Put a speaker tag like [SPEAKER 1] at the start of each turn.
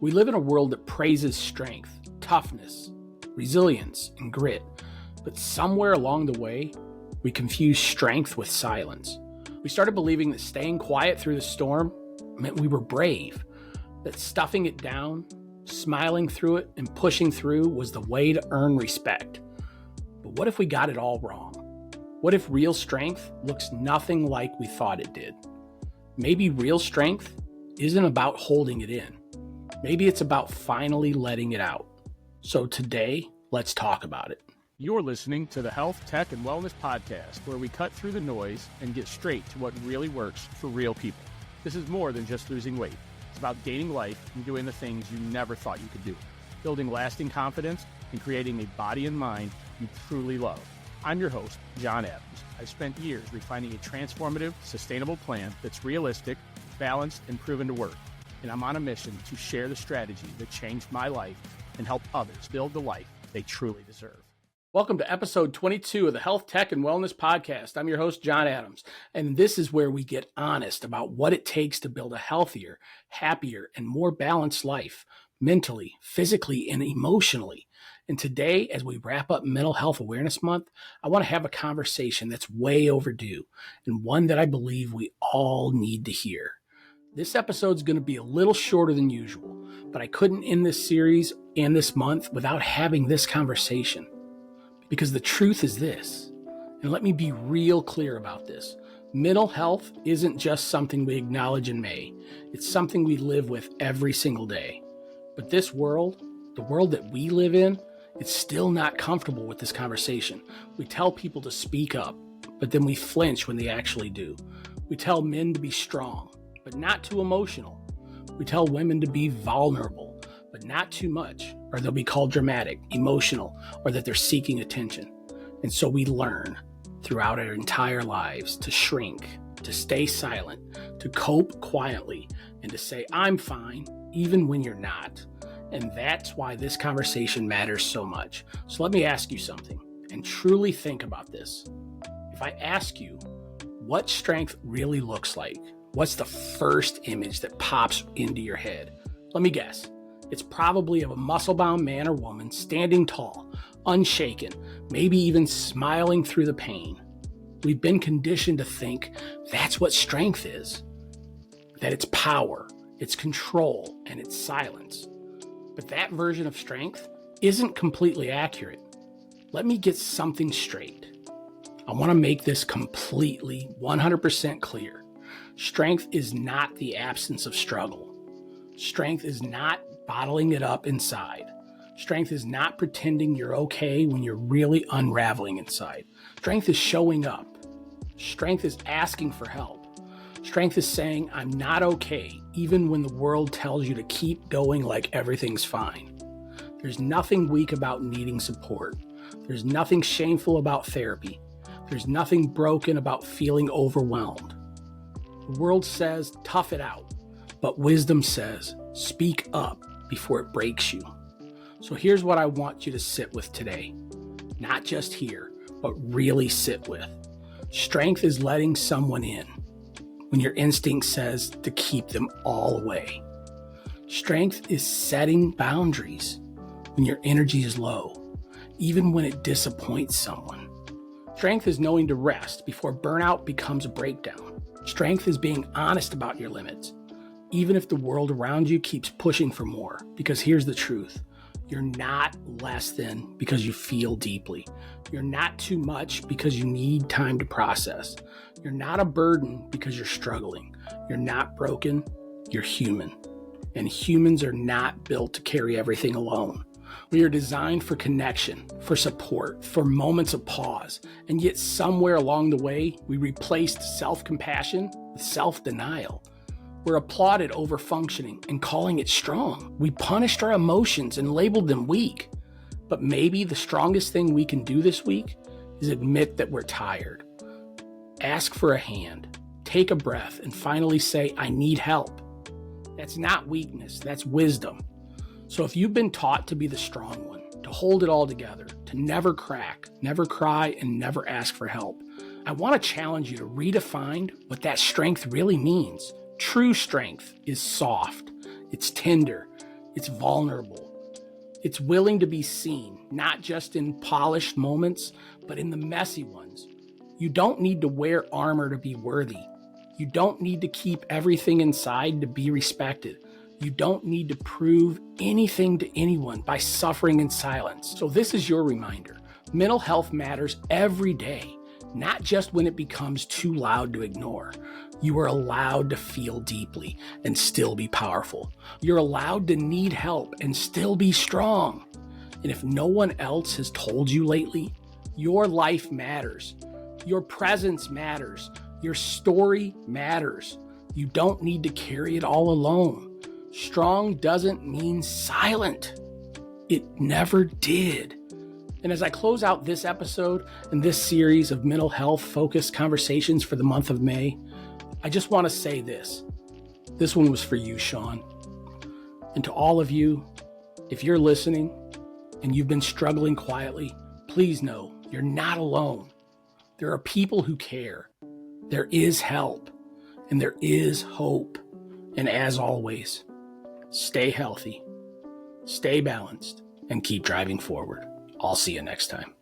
[SPEAKER 1] We live in a world that praises strength, toughness, resilience, and grit, but somewhere along the way, we confuse strength with silence. We started believing that staying quiet through the storm meant we were brave, that stuffing it down, smiling through it, and pushing through was the way to earn respect. But what if we got it all wrong? What if real strength looks nothing like we thought it did? Maybe real strength isn't about holding it in. Maybe it's about finally letting it out. So today, let's talk about it.
[SPEAKER 2] You're listening to the Health, Tech, and Wellness Podcast, where we cut through the noise and get straight to what really works for real people. This is more than just losing weight. It's about gaining life and doing the things you never thought you could do, building lasting confidence and creating a body and mind you truly love. I'm your host, John Adams. I've spent years refining a transformative, sustainable plan that's realistic, balanced, and proven to work. And I'm on a mission to share the strategy that changed my life and help others build the life they truly deserve.
[SPEAKER 1] Welcome to episode 22 of the Health, Tech, and Wellness Podcast. I'm your host, John Adams, and this is where we get honest about what it takes to build a healthier, happier, and more balanced life, mentally, physically, and emotionally. And today, as we wrap up Mental Health Awareness Month, I want to have a conversation that's way overdue and one that I believe we all need to hear. This episode's going to be a little shorter than usual, but I couldn't end this series and this month without having this conversation. Because the truth is this, and let me be real clear about this. Mental health isn't just something we acknowledge in May. It's something we live with every single day. But this world, the world that we live in, it's still not comfortable with this conversation. We tell people to speak up, but then we flinch when they actually do. We tell men to be strong, but not too emotional. We tell women to be vulnerable, but not too much, or they'll be called dramatic, emotional, or that they're seeking attention. And so we learn throughout our entire lives to shrink, to stay silent, to cope quietly, and to say, I'm fine, even when you're not. And that's why this conversation matters so much. So let me ask you something, and truly think about this. If I ask you what strength really looks like, what's the first image that pops into your head? Let me guess. It's probably of a muscle-bound man or woman standing tall, unshaken, maybe even smiling through the pain. We've been conditioned to think that's what strength is, that it's power, it's control, and it's silence. But that version of strength isn't completely accurate. Let me get something straight. I want to make this completely 100% clear. Strength is not the absence of struggle. Strength is not bottling it up inside. Strength is not pretending you're okay when you're really unraveling inside. Strength is showing up. Strength is asking for help. Strength is saying, I'm not okay, even when the world tells you to keep going like everything's fine. There's nothing weak about needing support. There's nothing shameful about therapy. There's nothing broken about feeling overwhelmed. The world says, tough it out, but wisdom says, speak up before it breaks you. So here's what I want you to sit with today. Not just hear, but really sit with. Strength is letting someone in when your instinct says to keep them all away. Strength is setting boundaries when your energy is low, even when it disappoints someone. Strength is knowing to rest before burnout becomes a breakdown. Strength is being honest about your limits, even if the world around you keeps pushing for more. Because here's the truth. You're not less than because you feel deeply. You're not too much because you need time to process. You're not a burden because you're struggling. You're not broken. You're human. And humans are not built to carry everything alone. We are designed for connection, for support, for moments of pause. And yet somewhere along the way, we replaced self-compassion with self-denial. We're applauded over functioning and calling it strong. We punished our emotions and labeled them weak. But maybe the strongest thing we can do this week is admit that we're tired. Ask for a hand, take a breath, and finally say, I need help. That's not weakness, that's wisdom. So if you've been taught to be the strong one, to hold it all together, to never crack, never cry, and never ask for help, I want to challenge you to redefine what that strength really means. True strength is soft, it's tender, It's vulnerable. It's willing to be seen, not just in polished moments, but in the messy ones. You don't need to wear armor to be worthy. You don't need to keep everything inside to be respected. You don't need to prove anything to anyone by suffering in silence. So this is your reminder. Mental health matters every day, not just when it becomes too loud to ignore. You are allowed to feel deeply and still be powerful. You're allowed to need help and still be strong. And if no one else has told you lately, your life matters. Your presence matters. Your story matters. You don't need to carry it all alone. Strong doesn't mean silent. It never did. And as I close out this episode and this series of mental health focused conversations for the month of May, I just want to say this. This one was for you, Sean. And to all of you, if you're listening and you've been struggling quietly, please know you're not alone. There are people who care. There is help and there is hope. And as always, stay healthy, stay balanced, and keep driving forward. I'll see you next time.